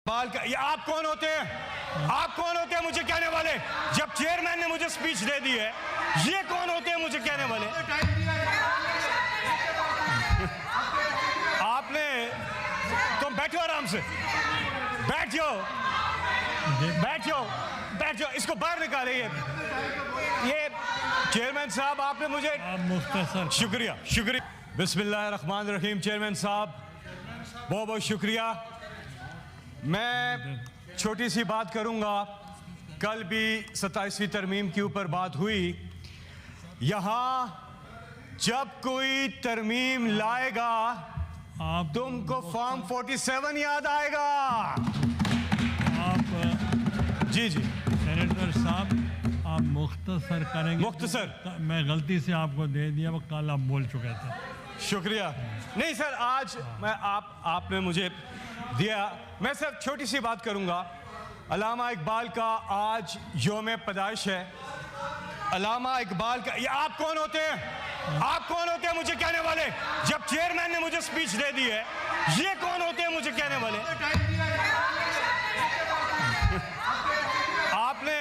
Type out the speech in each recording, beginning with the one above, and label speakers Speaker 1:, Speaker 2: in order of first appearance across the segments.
Speaker 1: बाल का ये आप कौन होते हैं? आप कौन होते हैं मुझे कहने वाले? जब चेयरमैन ने मुझे स्पीच दे दी है, ये कौन होते हैं मुझे कहने वाले? आपने तुम बैठो आराम से, बैठ जाओ, बैठ जाओ, बैठ जाओ, इसको बाहर निकाले। ये चेयरमैन साहब आपने मुझे
Speaker 2: मुख्तसर
Speaker 1: शुक्रिया शुक्रिया। बिस्मिल्लाहिर्रहमानिर्रहीम। चेयरमैन साहब बहुत बहुत शुक्रिया। मैं छोटी सी बात करूंगा। कल भी 27वीं तरमीम के ऊपर बात हुई। यहाँ जब कोई तरमीम लाएगा
Speaker 2: आप
Speaker 1: तुमको फॉर्म 47 याद आएगा।
Speaker 2: आप
Speaker 1: जी जी
Speaker 2: सेनेटर साहब आप मुख्तसर करेंगे?
Speaker 1: मुख्तसर।
Speaker 2: मैं गलती से आपको दे दिया, वो कल आप बोल चुके थे।
Speaker 1: शुक्रिया। नहीं सर, आज मैं आपने मुझे दिया। मैं सिर्फ छोटी सी बात करूंगा। अल्लामा इकबाल का आज यौम पैदाइश है। अल्लामा इकबाल का ये आप कौन होते हैं? आप कौन होते हैं मुझे कहने वाले? जब चेयरमैन ने मुझे स्पीच दे दी है, ये कौन होते हैं मुझे कहने वाले? आपने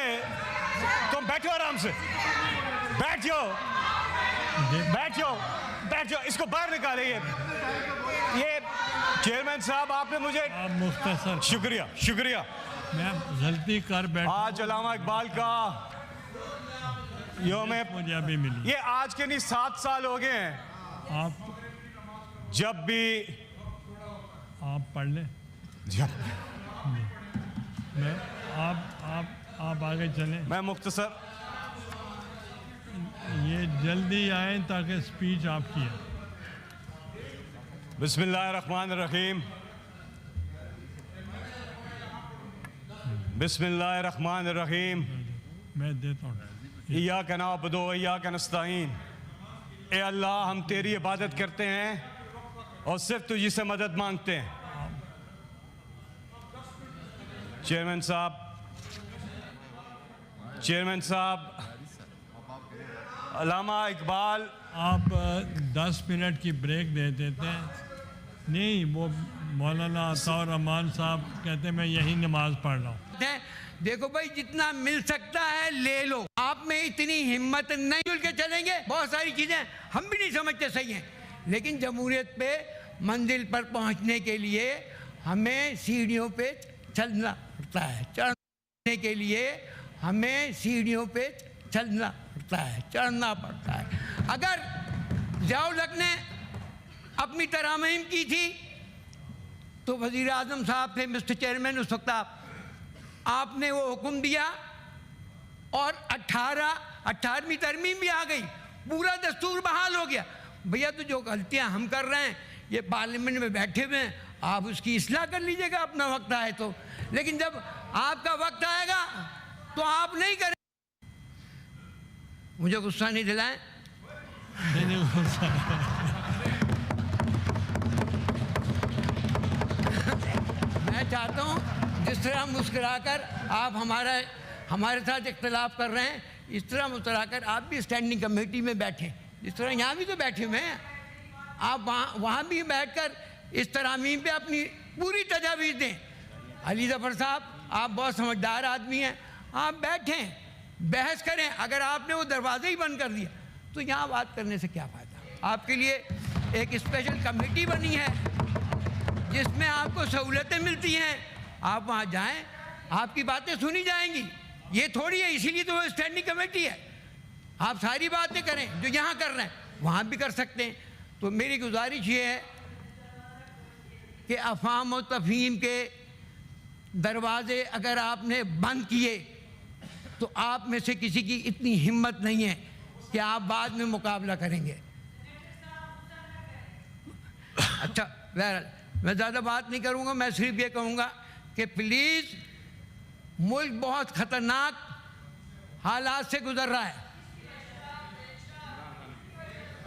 Speaker 1: तुम बैठो आराम से, बैठ जाओ, बैठ जाओ, बैठ जाओ, इसको बाहर निकाले। ये चेयरमैन साहब आपने मुझे
Speaker 2: आप मुख्तसर
Speaker 1: शुक्रिया शुक्रिया।
Speaker 2: मैं गलती कर बैठा।
Speaker 1: आज अल्लामा इकबाल का यौम
Speaker 2: मुझे अभी मिली।
Speaker 1: ये आज के नहीं 7 साल हो गए हैं।
Speaker 2: आप
Speaker 1: जब भी
Speaker 2: आप पढ़ लें। मैं आप आगे चलें।
Speaker 1: मैं मुख्तसर
Speaker 2: ये जल्दी आए ताकि स्पीच आपकी है।
Speaker 1: बिस्मिल्लाहिर्रहमानिर्रहीम। बिस्मिल्लाहिर्रहमानिर्रहीम।
Speaker 2: मैं देता हूँ।
Speaker 1: इय्याका नअबुदु व इय्याका नस्तईन। ए अल्लाह, हम तेरी इबादत करते हैं और सिर्फ तुझी से मदद मांगते हैं। चेयरमैन साहब, अल्लामा इकबाल।
Speaker 2: आप 10 मिनट की ब्रेक दे देते हैं। नहीं, वो मौलाना अताउर रहमान साहब कहते हैं मैं यही नमाज पढ़ रहा हूँ।
Speaker 3: देखो भाई, जितना मिल सकता है ले लो। आप में इतनी हिम्मत नहीं, जुल के चलेंगे। बहुत सारी चीजें हम भी नहीं समझते सही हैं, लेकिन जमहूरियत पे मंजिल पर पहुंचने के लिए हमें सीढ़ियों पे चलना पड़ता है। चढ़ने के लिए हमें सीढ़ियों पे चलना पड़ता है, चढ़ना पड़ता है। अगर ज़िया-उल-हक ने अपनी तरामीम की थी तो वज़ीर आज़म साहब थे, मिस्टर चेयरमैन उस वक्त आपने वो हुक्म दिया और 18वीं तरमीम भी आ गई, पूरा दस्तूर बहाल हो गया। भैया तो जो गलतियां हम कर रहे हैं, ये पार्लियामेंट में बैठे हुए हैं, आप उसकी इस्लाह कर लीजिएगा अपना वक्त आए तो। लेकिन जब आपका वक्त आएगा तो आप नहीं करें। मुझे गुस्सा नहीं दिलाएं। मैं चाहता हूँ जिस तरह मुस्कुराकर आप हमारे साथ इख्तिलाफ कर रहे हैं, इस तरह मुस्कुराकर आप भी स्टैंडिंग कमेटी में बैठें। इस तरह यहाँ भी तो बैठे हुए हैं, आप वहाँ भी बैठकर इस तरामीम पे अपनी पूरी तजावीज़ दें। अली ज़फ़र साहब, आप बहुत समझदार आदमी हैं, आप बैठें, बहस करें। अगर आपने वो दरवाज़े ही बंद कर दिया तो यहाँ बात करने से क्या फ़ायदा। आपके लिए एक स्पेशल कमेटी बनी है जिसमें आपको सहूलतें मिलती हैं, आप वहाँ जाएं, आपकी बातें सुनी जाएंगी। ये थोड़ी है, इसीलिए तो वो स्टैंडिंग कमेटी है। आप सारी बातें करें जो यहाँ कर रहे हैं, वहाँ भी कर सकते हैं। तो मेरी गुजारिश ये है कि अफ़ाम और तफ़हीम के दरवाज़े अगर आपने बंद किए तो आप में से किसी की इतनी हिम्मत नहीं है कि आप बाद में मुकाबला करेंगे। अच्छा, मैं ज़्यादा बात नहीं करूँगा, मैं सिर्फ ये कहूँगा कि प्लीज़, मुल्क बहुत ख़तरनाक हालात से गुज़र रहा है।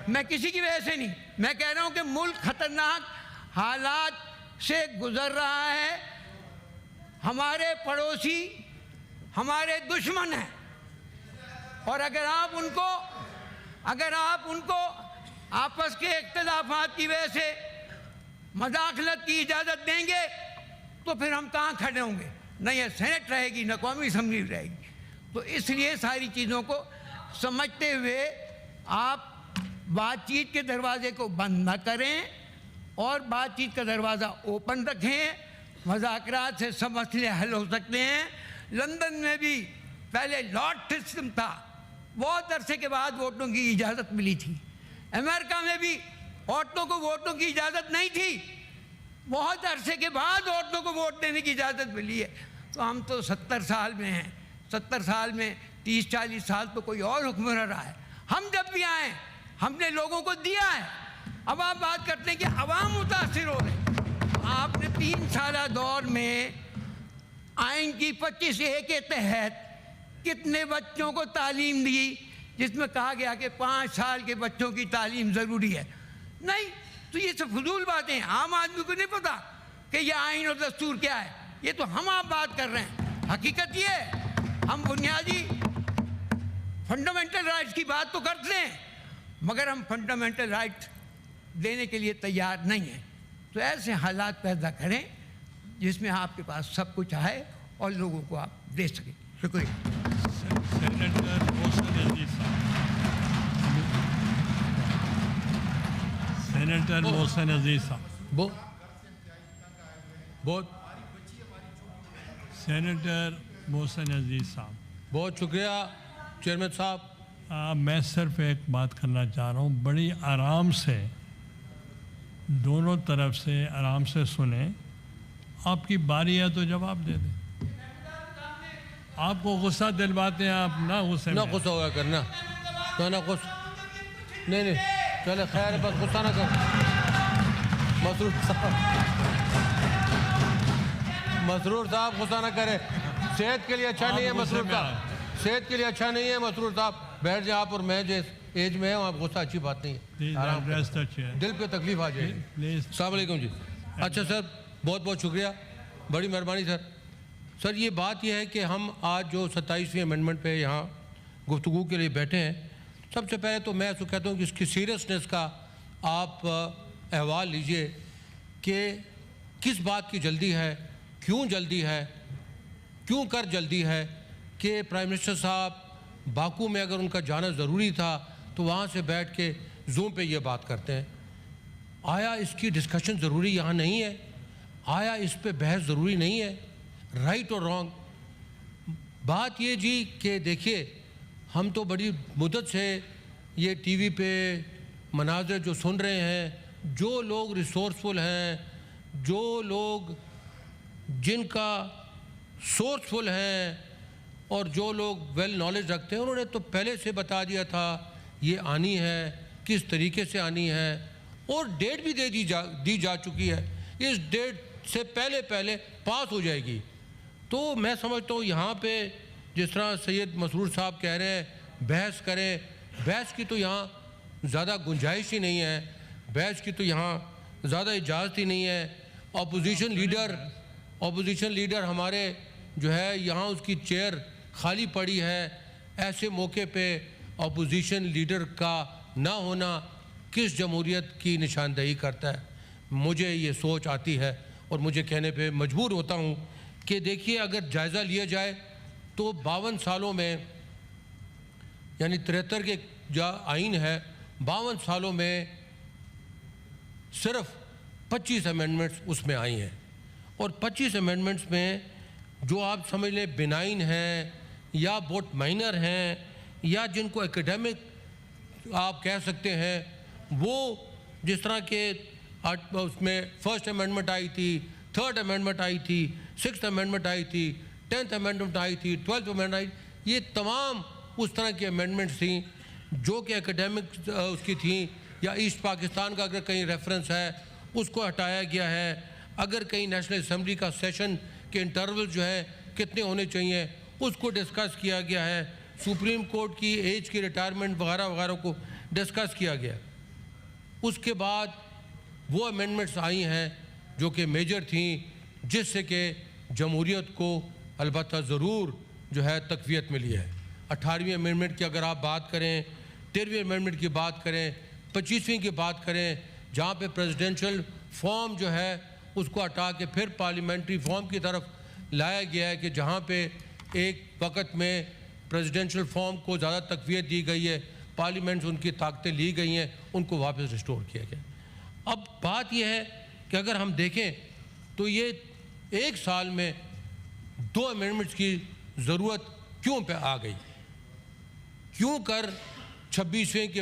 Speaker 3: मैं किसी की वजह से नहीं, मैं कह रहा हूँ कि मुल्क ख़तरनाक हालात से गुज़र रहा है। हमारे पड़ोसी हमारे दुश्मन हैं, और अगर आप उनको आपस के इख्तिलाफात की वजह से मदाखलत की इजाज़त देंगे तो फिर हम कहाँ खड़े होंगे? न ये सेनेट रहेगी, न कौमी असम्बली रहेगी। तो इसलिए सारी चीज़ों को समझते हुए आप बातचीत के दरवाजे को बंद न करें और बातचीत का दरवाज़ा ओपन रखें। मुज़ाकरात से सब मसले हल हो सकते हैं। लंदन में भी पहले लॉट सिस्टम था, बहुत अरसे के बाद वोटों की इजाज़त मिली थी। अमेरिका में भी औरतों को वोटों की इजाज़त नहीं थी, बहुत अरसे के बाद औरतों को वोट देने की इजाज़त मिली है। तो हम तो 70 साल में हैं, 70 साल में 30-40 साल तो कोई और हुक्मरान रहा है। हम जब भी आए हमने लोगों को दिया है। अब आप बात करते हैं कि अवाम मुतासिर हो रहे। आपने 3 साल दौर में आइन की 25A के तहत कितने बच्चों को तालीम दी, जिसमें कहा गया कि 5 साल के बच्चों की तालीम ज़रूरी है? नहीं, तो ये सब फजूल बातें हैं। आम आदमी को नहीं पता कि ये आइन और दस्तूर क्या है। ये तो हम आप बात कर रहे हैं। हकीकत ये है, हम बुनियादी फंडामेंटल राइट्स की बात तो करते हैं, मगर हम फंडामेंटल राइट्स देने के लिए तैयार नहीं हैं। तो ऐसे हालात पैदा करें जिसमें आपके पास सब कुछ आए और लोगों को आप दे सकें। शुक्रिया।
Speaker 2: सेनेटर मोहसिन अजीज साहब, सेनेटर मोहसिन अजीज साहब,
Speaker 4: बहुत
Speaker 2: सेनेटर मोहसिन अजीज साहब,
Speaker 4: बहुत शुक्रिया चेयरमैन साहब।
Speaker 2: मैं सिर्फ एक बात करना चाह रहा हूँ, बड़ी आराम से दोनों तरफ से आराम से सुने। आपकी बारी है तो जवाब दे दें। आपको गुस्सा दिलवाते हैं, आप ना गुस्से
Speaker 4: ना
Speaker 2: में।
Speaker 4: गुस्सा होगा करना, ना गुस्सा नहीं, चले खैर है, बस गुस्सा ना कर। मसरूर साहब गुस्सा ना करे, सेहत के लिए अच्छा नहीं है। मसरूर साहब सेहत के लिए अच्छा नहीं है। मसरूर साहब बैठ जाए आप, और मैं जिस एज में हूँ आप गुस्सा अच्छी बात नहीं है। आराम करें, दिल पे तकलीफ आ जाएगी। अस्सलाम वालेकुम जी। अच्छा सर, बहुत बहुत शुक्रिया, बड़ी मेहरबानी सर। सर ये बात यह है कि हम आज जो 27वीं अमेंडमेंट पे यहाँ गुफ्तगू के लिए बैठे हैं, सबसे पहले तो मैं ऐसा कहता हूँ कि इसकी सीरियसनेस का आप अहवाल लीजिए कि किस बात की जल्दी है, क्यों जल्दी है, क्यों कर जल्दी है कि प्राइम मिनिस्टर साहब बाकू में अगर उनका जाना ज़रूरी था तो वहाँ से बैठ के जूम पे ये बात करते हैं। आया इसकी डिस्कशन ज़रूरी यहाँ नहीं है? आया इस पे बहस ज़रूरी नहीं है? राइट और रॉन्ग बात ये जी कि देखिए, हम तो बड़ी मुद्दत से ये टीवी पे मनाज़र जो सुन रहे हैं, जो लोग रिसोर्सफुल हैं, जो लोग जिनका सोर्सफुल हैं और जो लोग वेल नॉलेज रखते हैं, उन्होंने तो पहले से बता दिया था ये आनी है, किस तरीके से आनी है, और डेट भी दी जा चुकी है। इस डेट से पहले पास हो जाएगी। तो मैं समझता हूँ यहाँ पे जिस तरह सैयद मसरूर साहब कह रहे हैं बहस करें, बहस की तो यहाँ ज़्यादा गुंजाइश ही नहीं है, बहस की तो यहाँ ज़्यादा इजाज़त ही नहीं है। अपोजिशन लीडर हमारे जो है यहाँ उसकी चेयर खाली पड़ी है। ऐसे मौके पे अपोजिशन लीडर का ना होना किस जमहूरियत की निशानदेही करता है? मुझे ये सोच आती है और मुझे कहने पे मजबूर होता हूँ कि देखिए, अगर जायज़ा लिया जाए तो 52 सालों में, यानी 73 के जो आइन है, 52 सालों में सिर्फ 25 अमेंडमेंट्स उसमें आई हैं। और 25 अमेंडमेंट्स में जो आप समझ लें बिनाइन हैं या बहुत माइनर हैं या जिनको एकेडमिक आप कह सकते हैं, वो जिस तरह के उसमें फर्स्ट अमेंडमेंट आई थी, थर्ड अमेंडमेंट आई थी, सिक्स्थ अमेंडमेंट आई थी, 10th अमेंडमेंट आई थी, 12th अमेंडमेंट आई, ये तमाम उस तरह की अमेंडमेंट्स थी जो कि एकेडमिक उसकी थी, या ईस्ट पाकिस्तान का अगर कहीं रेफरेंस है उसको हटाया गया है। अगर कहीं नेशनल असम्बली का सेशन के इंटरवल जो है कितने होने चाहिए उसको डिस्कस किया गया है। सुप्रीम कोर्ट की एज की रिटायरमेंट वगैरह वगैरह को डिस्कस किया गया। उसके बाद वो अमेंडमेंट्स आई हैं जो कि मेजर थी, जिससे कि जमहूरियत को अलबत्ता ज़रूर जो है तक़वियत मिली है। 18वीं अमेंडमेंट की अगर आप बात करें, 13वीं अमेंडमेंट की बात करें, 25वीं की बात करें, जहाँ पे प्रेसिडेंशियल फॉर्म जो है उसको हटा के फिर पार्लियामेंट्री फॉर्म की तरफ लाया गया है कि जहाँ पे एक वक्त में प्रेसिडेंशियल फॉर्म को ज़्यादा तक़वियत दी गई है, पार्लियामेंट से उनकी ताकतें ली गई हैं, उनको वापस रिस्टोर किया गया। अब बात यह है कि अगर हम देखें तो ये एक साल में 2 अमेंडमेंट्स की ज़रूरत क्यों पे आ गई, क्यों कर 26वें के